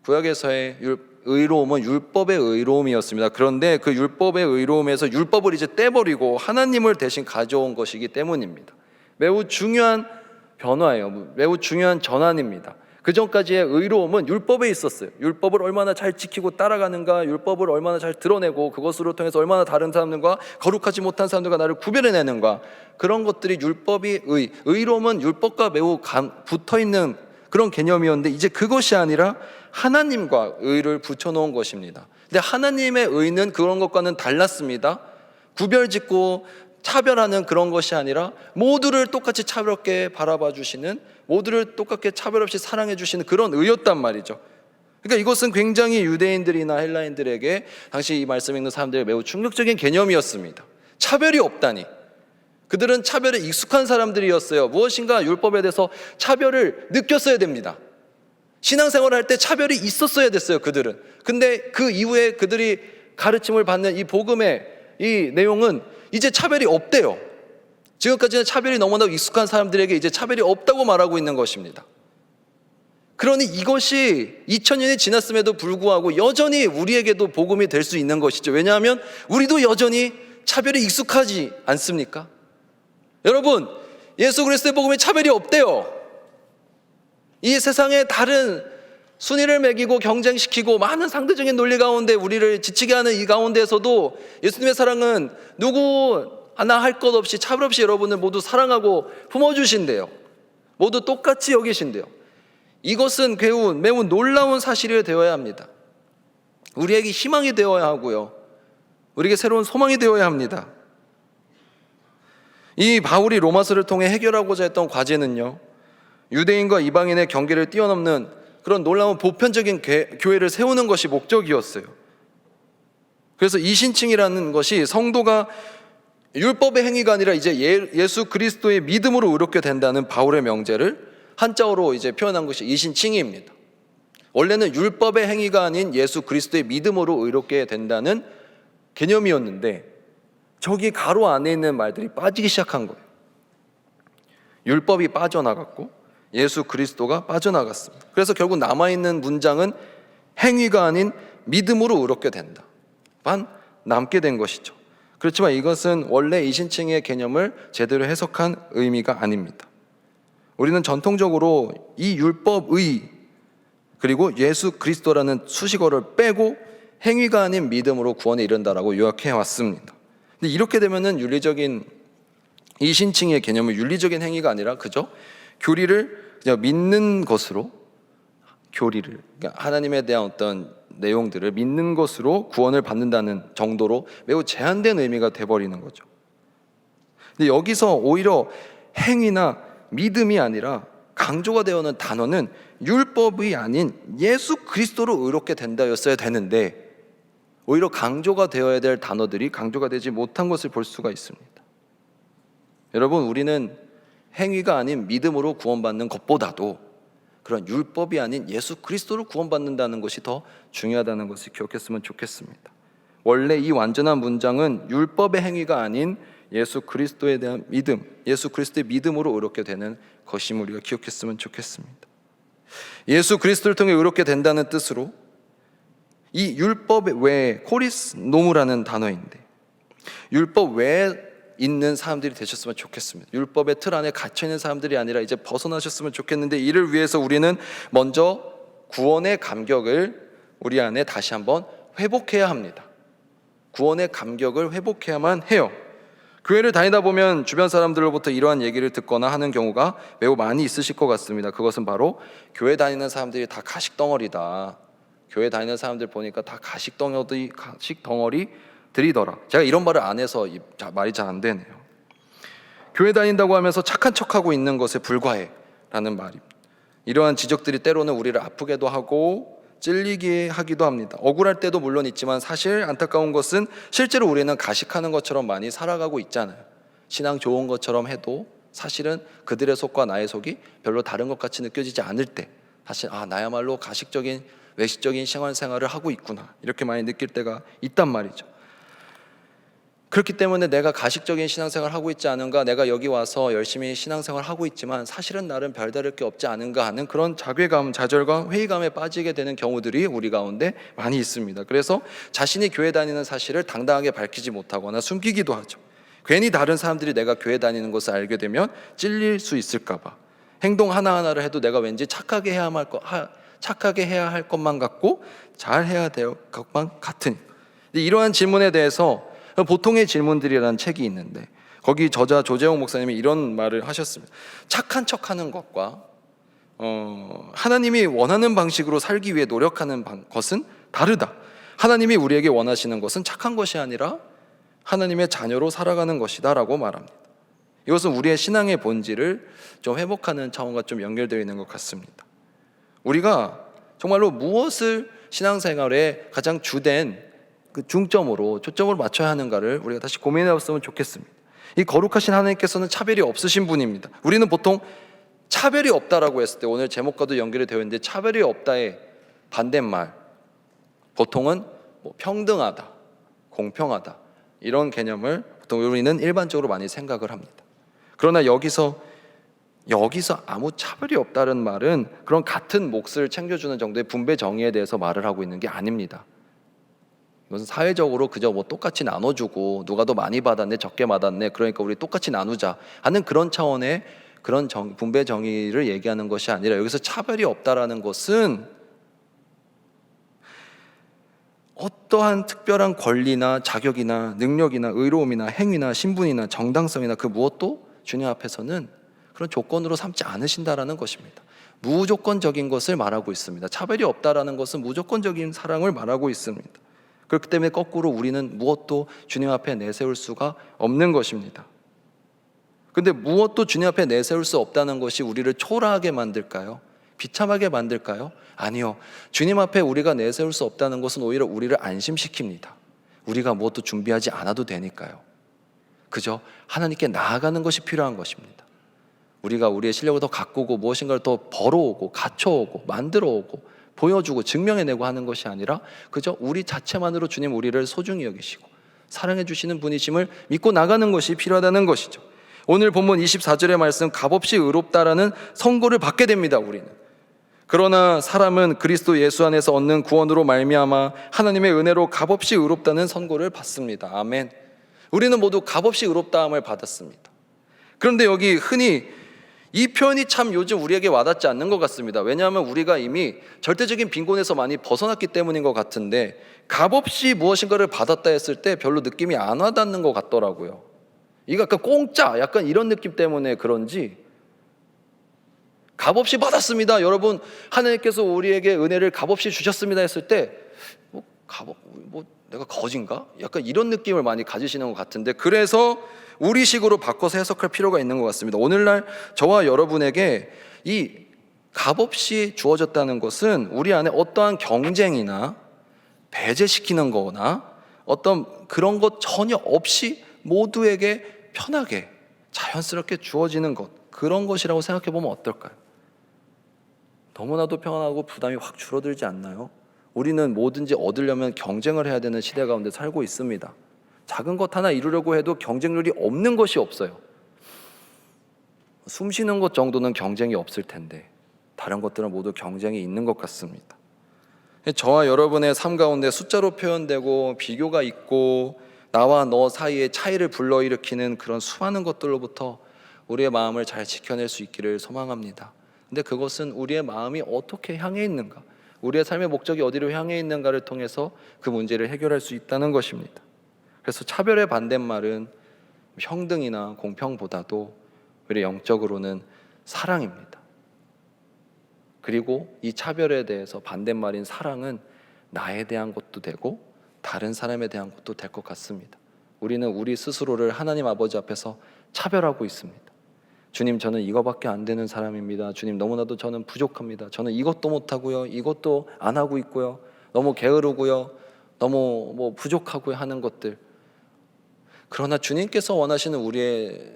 구약에서의 의로움은 율법의 의로움이었습니다. 그런데 그 율법의 의로움에서 율법을 이제 떼버리고 하나님을 대신 가져온 것이기 때문입니다. 매우 중요한 변화예요. 매우 중요한 전환입니다. 그 전까지의 의로움은 율법에 있었어요. 율법을 얼마나 잘 지키고 따라가는가, 율법을 얼마나 잘 드러내고 그것으로 통해서 얼마나 다른 사람들과, 거룩하지 못한 사람들과 나를 구별해내는가, 그런 것들이 율법이 의로움은 율법과 매우 붙어있는 그런 개념이었는데, 이제 그것이 아니라 하나님과 의를 붙여놓은 것입니다. 근데 하나님의 의는 그런 것과는 달랐습니다. 구별짓고 차별하는 그런 것이 아니라 모두를 똑같이 차별없게 바라봐 주시는, 모두를 똑같게 차별 없이 사랑해 주시는 그런 의였단 말이죠. 그러니까 이것은 굉장히 유대인들이나 헬라인들에게, 당시 이 말씀 읽는 사람들에게 매우 충격적인 개념이었습니다. 차별이 없다니. 그들은 차별에 익숙한 사람들이었어요. 무엇인가 율법에 대해서 차별을 느꼈어야 됩니다. 신앙생활을 할 때 차별이 있었어야 됐어요, 그들은. 근데 그 이후에 그들이 가르침을 받는 이 복음의 이 내용은 이제 차별이 없대요. 지금까지는 차별이 너무나 익숙한 사람들에게 이제 차별이 없다고 말하고 있는 것입니다. 그러니 이것이 2000년이 지났음에도 불구하고 여전히 우리에게도 복음이 될 수 있는 것이죠. 왜냐하면 우리도 여전히 차별이 익숙하지 않습니까? 여러분, 예수 그리스도의 복음에 차별이 없대요. 이 세상에 다른 순위를 매기고 경쟁시키고 많은 상대적인 논리 가운데 우리를 지치게 하는 이 가운데에서도 예수님의 사랑은 누구 하나 할 것 없이, 차별 없이 여러분을 모두 사랑하고 품어주신대요. 모두 똑같이 여기신대요. 이것은 매우 놀라운 사실이 되어야 합니다. 우리에게 희망이 되어야 하고요, 우리에게 새로운 소망이 되어야 합니다. 이 바울이 로마서를 통해 해결하고자 했던 과제는요, 유대인과 이방인의 경계를 뛰어넘는 그런 놀라운 보편적인 교회를 세우는 것이 목적이었어요. 그래서 이신칭이라는 것이 성도가 율법의 행위가 아니라 이제 예수 그리스도의 믿음으로 의롭게 된다는 바울의 명제를 한자어로 이제 표현한 것이 이신칭입니다. 원래는 율법의 행위가 아닌 예수 그리스도의 믿음으로 의롭게 된다는 개념이었는데, 저기 가로 안에 있는 말들이 빠지기 시작한 거예요. 율법이 빠져나갔고 예수 그리스도가 빠져나갔습니다. 그래서 결국 남아있는 문장은 행위가 아닌 믿음으로 의롭게 된다만 남게 된 것이죠. 그렇지만 이것은 원래 이신칭의 개념을 제대로 해석한 의미가 아닙니다. 우리는 전통적으로 이 율법의 그리고 예수 그리스도라는 수식어를 빼고 행위가 아닌 믿음으로 구원에 이른다라고 요약해 왔습니다. 근데 이렇게 되면은 윤리적인 이신칭의 개념은 윤리적인 행위가 아니라 그저 교리를 그냥 믿는 것으로 교리를 그러니까 하나님에 대한 어떤 내용들을 믿는 것으로 구원을 받는다는 정도로 매우 제한된 의미가 돼버리는 거죠. 근데 여기서 오히려 행위나 믿음이 아니라 강조가 되어 오는 단어는 율법이 아닌 예수 그리스도로 의롭게 된다였어야 되는데 오히려 강조가 되어야 될 단어들이 강조가 되지 못한 것을 볼 수가 있습니다. 여러분, 우리는 행위가 아닌 믿음으로 구원받는 것보다도 그런 율법이 아닌 예수 그리스도로 구원받는다는 것이 더 중요하다는 것을 기억했으면 좋겠습니다. 원래 이 완전한 문장은 율법의 행위가 아닌 예수 그리스도에 대한 믿음, 예수 그리스도의 믿음으로 의롭게 되는 것임을 우리가 기억했으면 좋겠습니다. 예수 그리스도를 통해 의롭게 된다는 뜻으로 이 율법 외에 코리스 노무라는 단어인데 율법 외에 있는 사람들이 되셨으면 좋겠습니다. 율법의 틀 안에 갇혀있는 사람들이 아니라 이제 벗어나셨으면 좋겠는데 이를 위해서 우리는 먼저 구원의 감격을 우리 안에 다시 한번 회복해야 합니다. 구원의 감격을 회복해야만 해요. 교회를 다니다 보면 주변 사람들로부터 이러한 얘기를 듣거나 하는 경우가 매우 많이 있으실 것 같습니다. 그것은 바로 교회 다니는 사람들이 다 가식덩어리다. 교회 다니는 사람들 보니까 다 가식덩어리들이더라. 제가 이런 말을 안 해서 말이 잘 안 되네요. 교회 다닌다고 하면서 착한 척하고 있는 것에 불과해 라는 말입니다. 이러한 지적들이 때로는 우리를 아프게도 하고 찔리게 하기도 합니다. 억울할 때도 물론 있지만 사실 안타까운 것은 실제로 우리는 가식하는 것처럼 많이 살아가고 있잖아요. 신앙 좋은 것처럼 해도 사실은 그들의 속과 나의 속이 별로 다른 것 같이 느껴지지 않을 때 사실 나야말로 가식적인 외식적인 생활을 하고 있구나 이렇게 많이 느낄 때가 있단 말이죠. 그렇기 때문에 내가 가식적인 신앙생활을 하고 있지 않은가, 내가 여기 와서 열심히 신앙생활을 하고 있지만 사실은 나름 별다를 게 없지 않은가 하는 그런 자괴감, 좌절감, 회의감에 빠지게 되는 경우들이 우리 가운데 많이 있습니다. 그래서 자신이 교회 다니는 사실을 당당하게 밝히지 못하거나 숨기기도 하죠. 괜히 다른 사람들이 내가 교회 다니는 것을 알게 되면 찔릴 수 있을까 봐 행동 하나하나를 해도 내가 왠지 착하게 해야 할 것만 같고 잘 해야 될 것만 같으니. 이러한 질문에 대해서 보통의 질문들이라는 책이 있는데 거기 저자 조재홍 목사님이 이런 말을 하셨습니다. 착한 척하는 것과 하나님이 원하는 방식으로 살기 위해 노력하는 것은 다르다. 하나님이 우리에게 원하시는 것은 착한 것이 아니라 하나님의 자녀로 살아가는 것이다 라고 말합니다. 이것은 우리의 신앙의 본질을 좀 회복하는 차원과 좀 연결되어 있는 것 같습니다. 우리가 정말로 무엇을 신앙생활에 가장 주된 그 중점으로 초점을 맞춰야 하는가를 우리가 다시 고민해 봤으면 좋겠습니다. 이 거룩하신 하나님께서는 차별이 없으신 분입니다. 우리는 보통 차별이 없다라고 했을 때 오늘 제목과도 연결이 되어 있는데 차별이 없다의 반대말 보통은 평등하다, 공평하다 이런 개념을 보통 우리는 일반적으로 많이 생각을 합니다. 그러나 여기서 아무 차별이 없다는 말은 그런 같은 몫을 챙겨주는 정도의 분배 정의에 대해서 말을 하고 있는 게 아닙니다. 이것은 사회적으로 그저 똑같이 나눠주고 누가 더 많이 받았네 적게 받았네 그러니까 우리 똑같이 나누자 하는 그런 차원의 그런 분배 정의를 얘기하는 것이 아니라 여기서 차별이 없다라는 것은 어떠한 특별한 권리나 자격이나 능력이나 의로움이나 행위나 신분이나 정당성이나 그 무엇도 주님 앞에서는 그런 조건으로 삼지 않으신다라는 것입니다. 무조건적인 것을 말하고 있습니다. 차별이 없다라는 것은 무조건적인 사랑을 말하고 있습니다. 그렇기 때문에 거꾸로 우리는 무엇도 주님 앞에 내세울 수가 없는 것입니다. 그런데 무엇도 주님 앞에 내세울 수 없다는 것이 우리를 초라하게 만들까요? 비참하게 만들까요? 아니요. 주님 앞에 우리가 내세울 수 없다는 것은 오히려 우리를 안심시킵니다. 우리가 무엇도 준비하지 않아도 되니까요. 그저 하나님께 나아가는 것이 필요한 것입니다. 우리가 우리의 실력을 더 가꾸고 무엇인가를 더 벌어오고 갖춰오고 만들어오고 보여주고 증명해내고 하는 것이 아니라 그저 우리 자체만으로 주님 우리를 소중히 여기시고 사랑해 주시는 분이심을 믿고 나가는 것이 필요하다는 것이죠. 오늘 본문 24절의 말씀, 값없이 의롭다라는 선고를 받게 됩니다. 우리는. 그러나 사람은 그리스도 예수 안에서 얻는 구원으로 말미암아 하나님의 은혜로 값없이 의롭다는 선고를 받습니다. 아멘. 우리는 모두 값없이 의롭다함을 받았습니다. 그런데 여기 흔히 이 표현이 참 요즘 우리에게 와닿지 않는 것 같습니다. 왜냐하면 우리가 이미 절대적인 빈곤에서 많이 벗어났기 때문인 것 같은데, 값없이 무엇인가를 받았다 했을 때 별로 느낌이 안 와닿는 것 같더라고요. 이거 약간 공짜, 약간 이런 느낌 때문에 그런지 값없이 받았습니다. 여러분, 하나님께서 우리에게 은혜를 값없이 주셨습니다 했을 때 내가 거진가? 약간 이런 느낌을 많이 가지시는 것 같은데, 그래서 우리식으로 바꿔서 해석할 필요가 있는 것 같습니다. 오늘날 저와 여러분에게 이 값없이 주어졌다는 것은 우리 안에 어떠한 경쟁이나 배제시키는 거나 어떤 그런 것 전혀 없이 모두에게 편하게 자연스럽게 주어지는 것, 그런 것이라고 생각해 보면 어떨까요? 너무나도 평안하고 부담이 확 줄어들지 않나요? 우리는 뭐든지 얻으려면 경쟁을 해야 되는 시대 가운데 살고 있습니다. 작은 것 하나 이루려고 해도 경쟁률이 없는 것이 없어요. 숨 쉬는 것 정도는 경쟁이 없을 텐데 다른 것들은 모두 경쟁이 있는 것 같습니다. 저와 여러분의 삶 가운데 숫자로 표현되고 비교가 있고 나와 너 사이의 차이를 불러일으키는 그런 수많은 것들로부터 우리의 마음을 잘 지켜낼 수 있기를 소망합니다. 근데 그것은 우리의 마음이 어떻게 향해 있는가, 우리의 삶의 목적이 어디로 향해 있는가를 통해서 그 문제를 해결할 수 있다는 것입니다. 그래서 차별의 반대말은 평등이나 공평보다도 오히려 영적으로는 사랑입니다. 그리고 이 차별에 대해서 반대말인 사랑은 나에 대한 것도 되고 다른 사람에 대한 것도 될 것 같습니다. 우리는 우리 스스로를 하나님 아버지 앞에서 차별하고 있습니다. 주님, 저는 이거밖에 안 되는 사람입니다. 주님, 너무나도 저는 부족합니다. 저는 이것도 못하고요, 이것도 안 하고 있고요, 너무 게으르고요, 너무 부족하고요 하는 것들. 그러나 주님께서 원하시는 우리의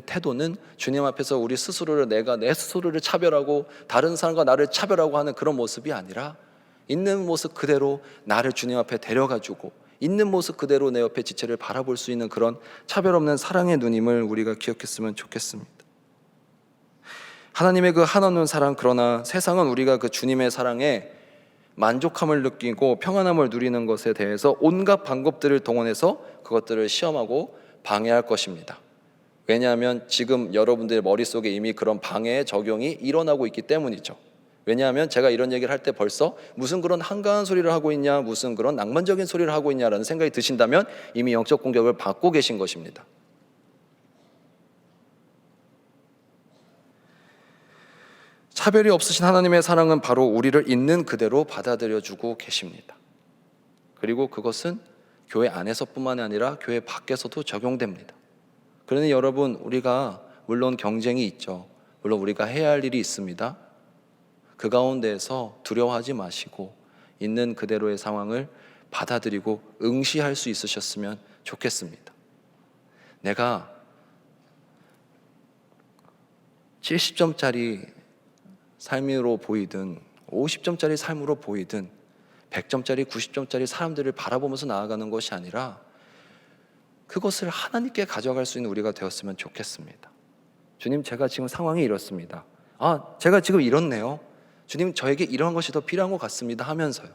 태도는 주님 앞에서 우리 스스로를, 내가 내 스스로를 차별하고 다른 사람과 나를 차별하고 하는 그런 모습이 아니라 있는 모습 그대로 나를 주님 앞에 데려가주고 있는 모습 그대로 내 옆에 지체를 바라볼 수 있는 그런 차별 없는 사랑의 눈임을 우리가 기억했으면 좋겠습니다. 하나님의 그 한없는 사랑, 그러나 세상은 우리가 그 주님의 사랑에 만족함을 느끼고 평안함을 누리는 것에 대해서 온갖 방법들을 동원해서 그것들을 시험하고 방해할 것입니다. 왜냐하면 지금 여러분들의 머릿속에 이미 그런 방해의 적용이 일어나고 있기 때문이죠. 왜냐하면 제가 이런 얘기를 할 때 벌써 무슨 그런 한가한 소리를 하고 있냐, 무슨 그런 낭만적인 소리를 하고 있냐라는 생각이 드신다면 이미 영적 공격을 받고 계신 것입니다. 차별이 없으신 하나님의 사랑은 바로 우리를 있는 그대로 받아들여주고 계십니다. 그리고 그것은 교회 안에서뿐만 아니라 교회 밖에서도 적용됩니다. 그러니 여러분, 우리가 물론 경쟁이 있죠. 물론 우리가 해야 할 일이 있습니다. 그 가운데에서 두려워하지 마시고 있는 그대로의 상황을 받아들이고 응시할 수 있으셨으면 좋겠습니다. 내가 70점짜리 삶으로 보이든 50점짜리 삶으로 보이든 100점짜리 90점짜리 사람들을 바라보면서 나아가는 것이 아니라 그것을 하나님께 가져갈 수 있는 우리가 되었으면 좋겠습니다. 주님, 제가 지금 상황이 이렇습니다. 제가 지금 이렇네요. 주님, 저에게 이러한 것이 더 필요한 것 같습니다 하면서요.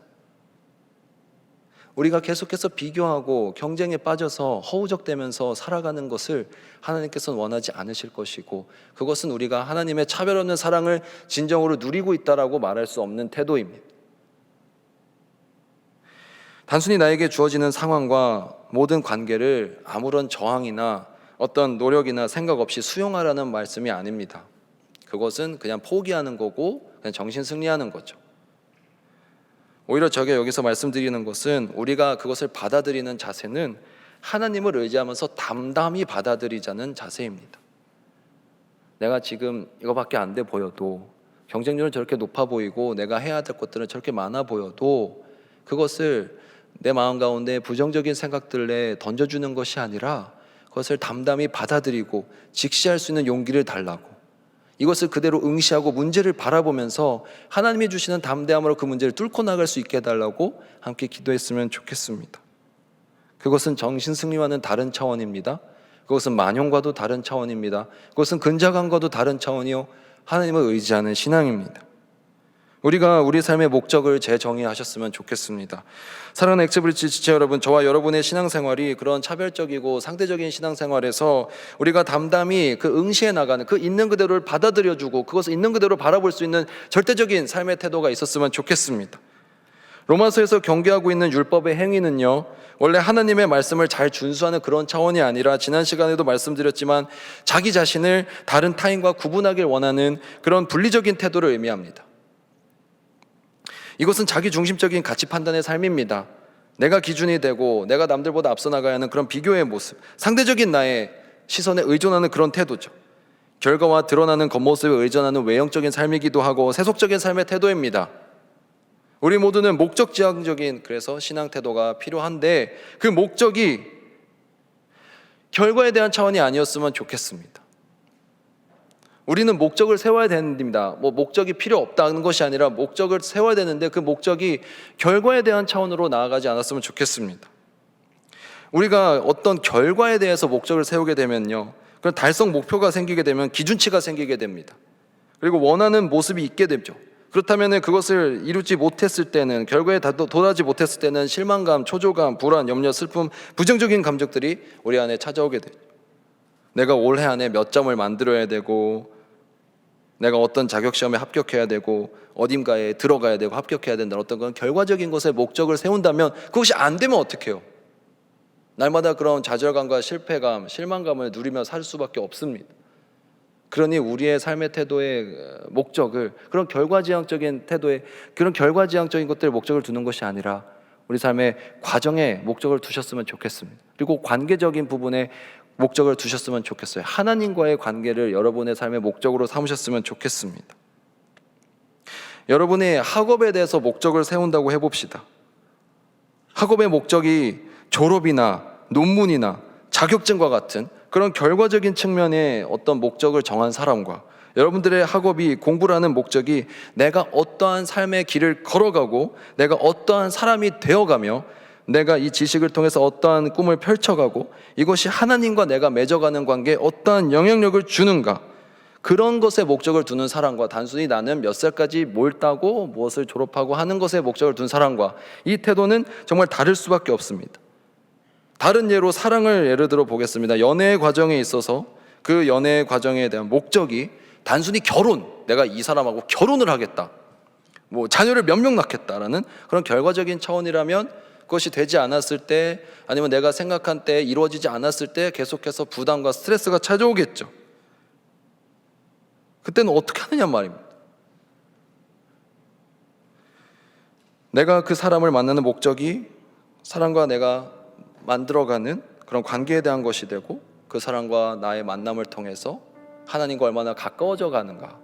우리가 계속해서 비교하고 경쟁에 빠져서 허우적대면서 살아가는 것을 하나님께서는 원하지 않으실 것이고, 그것은 우리가 하나님의 차별 없는 사랑을 진정으로 누리고 있다라고 말할 수 없는 태도입니다. 단순히 나에게 주어지는 상황과 모든 관계를 아무런 저항이나 어떤 노력이나 생각 없이 수용하라는 말씀이 아닙니다. 그것은 그냥 포기하는 거고 그냥 정신 승리하는 거죠. 오히려 제가 여기서 말씀드리는 것은 우리가 그것을 받아들이는 자세는 하나님을 의지하면서 담담히 받아들이자는 자세입니다. 내가 지금 이거밖에 안 돼 보여도, 경쟁률은 저렇게 높아 보이고 내가 해야 될 것들은 저렇게 많아 보여도 그것을 내 마음 가운데 부정적인 생각들에 던져주는 것이 아니라 그것을 담담히 받아들이고 직시할 수 있는 용기를 달라고, 이것을 그대로 응시하고 문제를 바라보면서 하나님이 주시는 담대함으로 그 문제를 뚫고 나갈 수 있게 해달라고 함께 기도했으면 좋겠습니다. 그것은 정신승리와는 다른 차원입니다. 그것은 만용과도 다른 차원입니다. 그것은 근자감과도 다른 차원이요, 하나님을 의지하는 신앙입니다. 우리가 우리 삶의 목적을 재정의하셨으면 좋겠습니다. 사랑하는 엑스브리지 지체 여러분, 저와 여러분의 신앙생활이 그런 차별적이고 상대적인 신앙생활에서 우리가 담담히 그 응시해 나가는, 그 있는 그대로를 받아들여주고 그것을 있는 그대로 바라볼 수 있는 절대적인 삶의 태도가 있었으면 좋겠습니다. 로마서에서 경계하고 있는 율법의 행위는요, 원래 하나님의 말씀을 잘 준수하는 그런 차원이 아니라, 지난 시간에도 말씀드렸지만 자기 자신을 다른 타인과 구분하길 원하는 그런 분리적인 태도를 의미합니다. 이것은 자기 중심적인 가치 판단의 삶입니다. 내가 기준이 되고 내가 남들보다 앞서 나가야 하는 그런 비교의 모습, 상대적인 나의 시선에 의존하는 그런 태도죠. 결과와 드러나는 겉모습에 의존하는 외형적인 삶이기도 하고 세속적인 삶의 태도입니다. 우리 모두는 목적지향적인, 그래서 신앙 태도가 필요한데, 그 목적이 결과에 대한 차원이 아니었으면 좋겠습니다. 우리는 목적을 세워야 됩니다. 목적이 필요 없다는 것이 아니라 목적을 세워야 되는데 그 목적이 결과에 대한 차원으로 나아가지 않았으면 좋겠습니다. 우리가 어떤 결과에 대해서 목적을 세우게 되면요, 그런 달성 목표가 생기게 되면 기준치가 생기게 됩니다. 그리고 원하는 모습이 있게 되죠. 그렇다면 그것을 이루지 못했을 때는, 결과에 도달하지 못했을 때는 실망감, 초조감, 불안, 염려, 슬픔, 부정적인 감정들이 우리 안에 찾아오게 되죠. 내가 올해 안에 몇 점을 만들어야 되고, 내가 어떤 자격시험에 합격해야 되고, 어딘가에 들어가야 되고 합격해야 된다는 어떤 그런 결과적인 것에 목적을 세운다면 그것이 안 되면 어떡해요? 날마다 그런 좌절감과 실패감, 실망감을 누리며 살 수밖에 없습니다. 그러니 우리의 삶의 태도의 목적을, 그런 결과지향적인 태도에, 그런 결과지향적인 것들의 목적을 두는 것이 아니라 우리 삶의 과정에 목적을 두셨으면 좋겠습니다. 그리고 관계적인 부분에 목적을 두셨으면 좋겠어요. 하나님과의 관계를 여러분의 삶의 목적으로 삼으셨으면 좋겠습니다. 여러분이 학업에 대해서 목적을 세운다고 해봅시다. 학업의 목적이 졸업이나 논문이나 자격증과 같은 그런 결과적인 측면의 어떤 목적을 정한 사람과, 여러분들의 학업이, 공부를 하는 목적이 내가 어떠한 삶의 길을 걸어가고 내가 어떠한 사람이 되어가며 내가 이 지식을 통해서 어떠한 꿈을 펼쳐가고 이것이 하나님과 내가 맺어가는 관계에 어떠한 영향력을 주는가, 그런 것에 목적을 두는 사람과, 단순히 나는 몇 살까지 뭘 따고 무엇을 졸업하고 하는 것에 목적을 둔 사람과, 이 태도는 정말 다를 수밖에 없습니다. 다른 예로 사랑을 예를 들어 보겠습니다. 연애의 과정에 있어서 그 연애의 과정에 대한 목적이 단순히 결혼, 내가 이 사람하고 결혼을 하겠다, 자녀를 몇 명 낳겠다라는 그런 결과적인 차원이라면, 그것이 되지 않았을 때, 아니면 내가 생각한 때 이루어지지 않았을 때 계속해서 부담과 스트레스가 찾아오겠죠. 그때는 어떻게 하느냐 말입니다. 내가 그 사람을 만나는 목적이 사람과 내가 만들어가는 그런 관계에 대한 것이 되고, 그 사람과 나의 만남을 통해서 하나님과 얼마나 가까워져 가는가,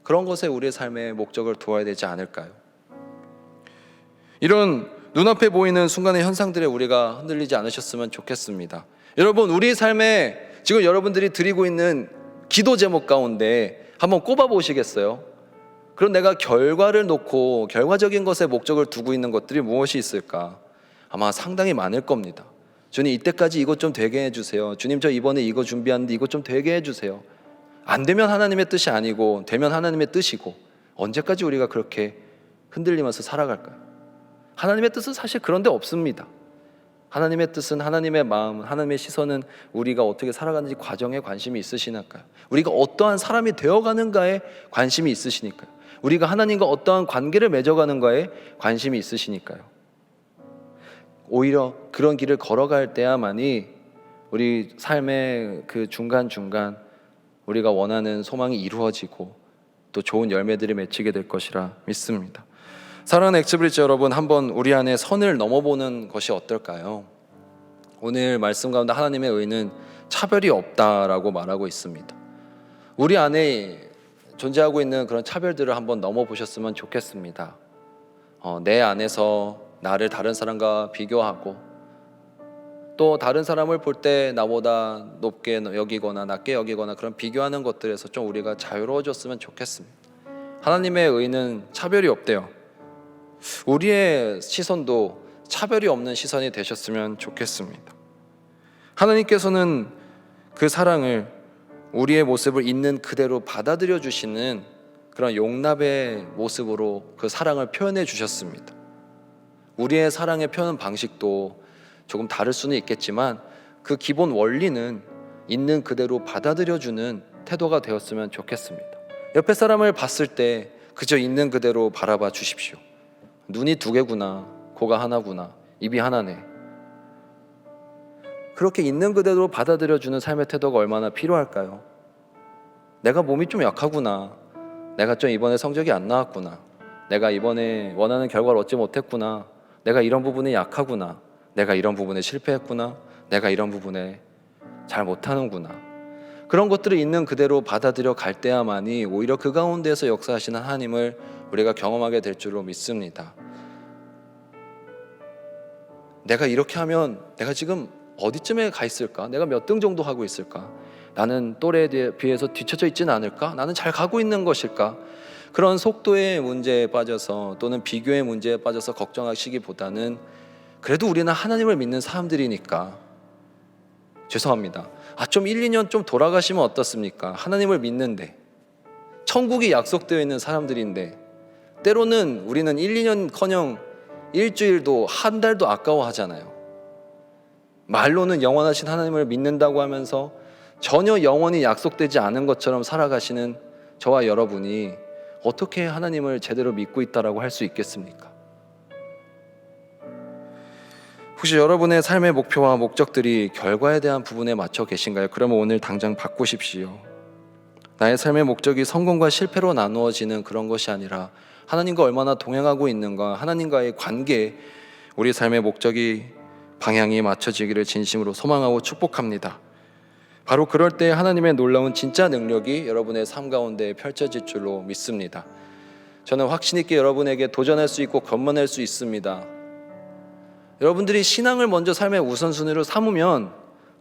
그런 것에 우리의 삶의 목적을 두어야 되지 않을까요? 이런 눈앞에 보이는 순간의 현상들에 우리가 흔들리지 않으셨으면 좋겠습니다. 여러분, 우리 삶에 지금 여러분들이 드리고 있는 기도 제목 가운데 한번 꼽아 보시겠어요? 그럼 내가 결과를 놓고 결과적인 것에 목적을 두고 있는 것들이 무엇이 있을까? 아마 상당히 많을 겁니다. 주님, 이때까지 이것 좀 되게 해주세요. 주님, 저 이번에 이거 준비하는데 이것 좀 되게 해주세요. 안 되면 하나님의 뜻이 아니고 되면 하나님의 뜻이고, 언제까지 우리가 그렇게 흔들리면서 살아갈까요? 하나님의 뜻은 사실 그런 데 없습니다. 하나님의 뜻은, 하나님의 마음, 하나님의 시선은 우리가 어떻게 살아가는지 과정에 관심이 있으시니까요. 우리가 어떠한 사람이 되어가는가에 관심이 있으시니까요. 우리가 하나님과 어떠한 관계를 맺어가는가에 관심이 있으시니까요. 오히려 그런 길을 걸어갈 때야만이 우리 삶의 그 중간중간 우리가 원하는 소망이 이루어지고 또 좋은 열매들이 맺히게 될 것이라 믿습니다. 사랑하는 엑스브리지 여러분, 한번 우리 안에 선을 넘어보는 것이 어떨까요? 오늘 말씀 가운데 하나님의 의는 차별이 없다라고 말하고 있습니다. 우리 안에 존재하고 있는 그런 차별들을 한번 넘어보셨으면 좋겠습니다. 내 안에서 나를 다른 사람과 비교하고, 또 다른 사람을 볼 때 나보다 높게 여기거나 낮게 여기거나 그런 비교하는 것들에서 좀 우리가 자유로워졌으면 좋겠습니다. 하나님의 의는 차별이 없대요. 우리의 시선도 차별이 없는 시선이 되셨으면 좋겠습니다. 하나님께서는 그 사랑을, 우리의 모습을 있는 그대로 받아들여 주시는 그런 용납의 모습으로 그 사랑을 표현해 주셨습니다. 우리의 사랑의 표현 방식도 조금 다를 수는 있겠지만 그 기본 원리는 있는 그대로 받아들여주는 태도가 되었으면 좋겠습니다. 옆에 사람을 봤을 때 그저 있는 그대로 바라봐 주십시오. 눈이 두 개구나, 코가 하나구나, 입이 하나네. 그렇게 있는 그대로 받아들여주는 삶의 태도가 얼마나 필요할까요? 내가 몸이 좀 약하구나, 내가 좀 이번에 성적이 안 나왔구나, 내가 이번에 원하는 결과를 얻지 못했구나, 내가 이런 부분이 약하구나, 내가 이런 부분에 실패했구나, 내가 이런 부분에 잘 못하는구나. 그런 것들을 있는 그대로 받아들여 갈 때야만이 오히려 그 가운데에서 역사하시는 하나님을 우리가 경험하게 될 줄로 믿습니다. 내가 이렇게 하면 내가 지금 어디쯤에 가 있을까? 내가 몇 등 정도 하고 있을까? 나는 또래에 비해서 뒤처져 있지는 않을까? 나는 잘 가고 있는 것일까? 그런 속도의 문제에 빠져서 또는 비교의 문제에 빠져서 걱정하시기보다는 그래도 우리는 하나님을 믿는 사람들이니까, 죄송합니다, 좀 1, 2년 좀 돌아가시면 어떻습니까? 하나님을 믿는데, 천국이 약속되어 있는 사람들인데, 때로는 우리는 1, 2년커녕 일주일도 한 달도 아까워하잖아요. 말로는 영원하신 하나님을 믿는다고 하면서 전혀 영원히 약속되지 않은 것처럼 살아가시는 저와 여러분이 어떻게 하나님을 제대로 믿고 있다라고 할 수 있겠습니까? 혹시 여러분의 삶의 목표와 목적들이 결과에 대한 부분에 맞춰 계신가요? 그러면 오늘 당장 바꾸십시오. 나의 삶의 목적이 성공과 실패로 나누어지는 그런 것이 아니라 하나님과 얼마나 동행하고 있는가, 하나님과의 관계, 우리 삶의 목적이, 방향이 맞춰지기를 진심으로 소망하고 축복합니다. 바로 그럴 때 하나님의 놀라운 진짜 능력이 여러분의 삶 가운데 펼쳐질 줄로 믿습니다. 저는 확신 있게 여러분에게 도전할 수 있고 권면할 수 있습니다. 여러분들이 신앙을 먼저 삶의 우선순위로 삼으면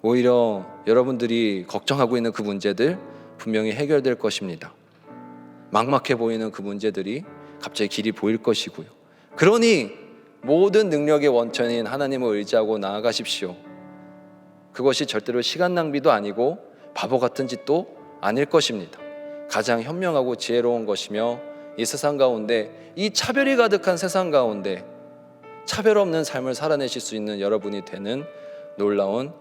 오히려 여러분들이 걱정하고 있는 그 문제들 분명히 해결될 것입니다. 막막해 보이는 그 문제들이 갑자기 길이 보일 것이고요. 그러니 모든 능력의 원천인 하나님을 의지하고 나아가십시오. 그것이 절대로 시간 낭비도 아니고 바보 같은 짓도 아닐 것입니다. 가장 현명하고 지혜로운 것이며 이 세상 가운데, 이 차별이 가득한 세상 가운데 차별 없는 삶을 살아내실 수 있는 여러분이 되는 놀라운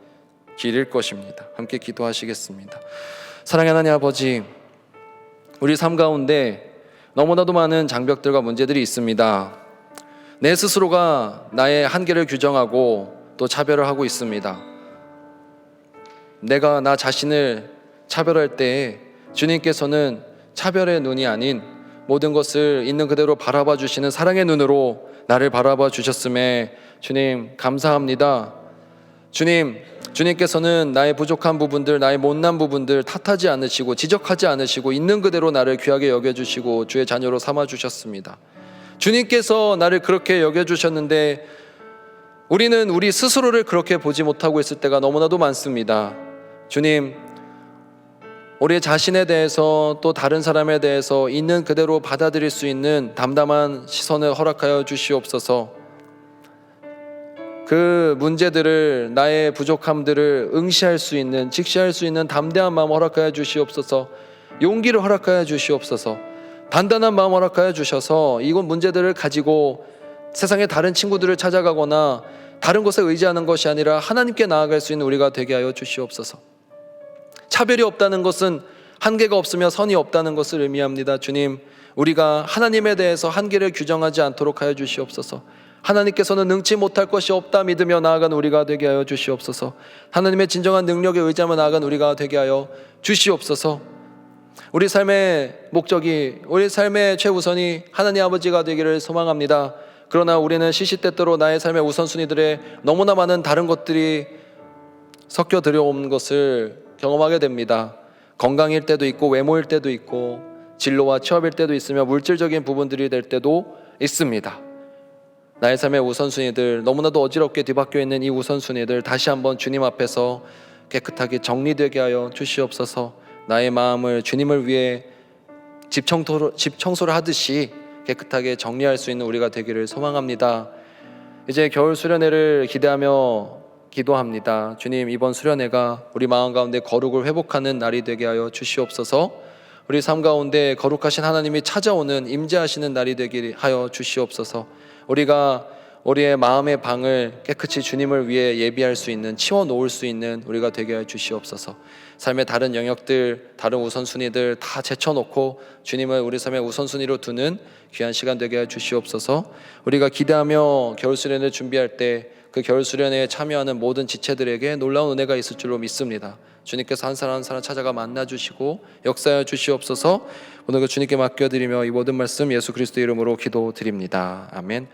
길일 것입니다. 함께 기도하시겠습니다. 사랑의 하나님 아버지, 우리 삶 가운데 너무나도 많은 장벽들과 문제들이 있습니다. 내 스스로가 나의 한계를 규정하고 또 차별을 하고 있습니다. 내가 나 자신을 차별할 때에 주님께서는 차별의 눈이 아닌 모든 것을 있는 그대로 바라봐 주시는 사랑의 눈으로 나를 바라봐 주셨음에 주님 감사합니다. 주님께서는 나의 부족한 부분들, 나의 못난 부분들 탓하지 않으시고 지적하지 않으시고 있는 그대로 나를 귀하게 여겨주시고 주의 자녀로 삼아주셨습니다. 주님께서 나를 그렇게 여겨주셨는데 우리는 우리 스스로를 그렇게 보지 못하고 있을 때가 너무나도 많습니다. 주님, 우리 자신에 대해서 또 다른 사람에 대해서 있는 그대로 받아들일 수 있는 담담한 시선을 허락하여 주시옵소서. 그 문제들을, 나의 부족함들을 응시할 수 있는, 직시할 수 있는 담대한 마음 허락하여 주시옵소서. 용기를 허락하여 주시옵소서. 단단한 마음 허락하여 주셔서 이곳 문제들을 가지고 세상의 다른 친구들을 찾아가거나 다른 곳에 의지하는 것이 아니라 하나님께 나아갈 수 있는 우리가 되게 하여 주시옵소서. 차별이 없다는 것은 한계가 없으며 선이 없다는 것을 의미합니다. 주님, 우리가 하나님에 대해서 한계를 규정하지 않도록 하여 주시옵소서. 하나님께서는 능치 못할 것이 없다 믿으며 나아간 우리가 되게 하여 주시옵소서. 하나님의 진정한 능력에 의지하며 나아간 우리가 되게 하여 주시옵소서. 우리 삶의 목적이, 우리 삶의 최우선이 하나님 아버지가 되기를 소망합니다. 그러나 우리는 시시때때로 나의 삶의 우선순위들에 너무나 많은 다른 것들이 섞여 들어온 것을 경험하게 됩니다. 건강일 때도 있고 외모일 때도 있고 진로와 취업일 때도 있으며 물질적인 부분들이 될 때도 있습니다. 나의 삶의 우선순위들, 너무나도 어지럽게 뒤바뀌어 있는 이 우선순위들 다시 한번 주님 앞에서 깨끗하게 정리되게 하여 주시옵소서. 나의 마음을 주님을 위해 집 청소를 하듯이 깨끗하게 정리할 수 있는 우리가 되기를 소망합니다. 이제 겨울 수련회를 기대하며 기도합니다. 주님, 이번 수련회가 우리 마음 가운데 거룩을 회복하는 날이 되게 하여 주시옵소서. 우리 삶 가운데 거룩하신 하나님이 찾아오는 임재하시는 날이 되게 하여 주시옵소서. 우리가 우리의 마음의 방을 깨끗이 주님을 위해 예비할 수 있는, 치워놓을 수 있는 우리가 되게 하여 주시옵소서. 삶의 다른 영역들, 다른 우선순위들 다 제쳐놓고 주님을 우리 삶의 우선순위로 두는 귀한 시간 되게 하여 주시옵소서. 우리가 기대하며 겨울 수련회 준비할 때 그 겨울 수련회에 참여하는 모든 지체들에게 놀라운 은혜가 있을 줄로 믿습니다. 주님께서 한 사람 한 사람 찾아가 만나주시고 역사하여 주시옵소서. 오늘 그 주님께 맡겨드리며 이 모든 말씀 예수 그리스도 이름으로 기도드립니다. 아멘.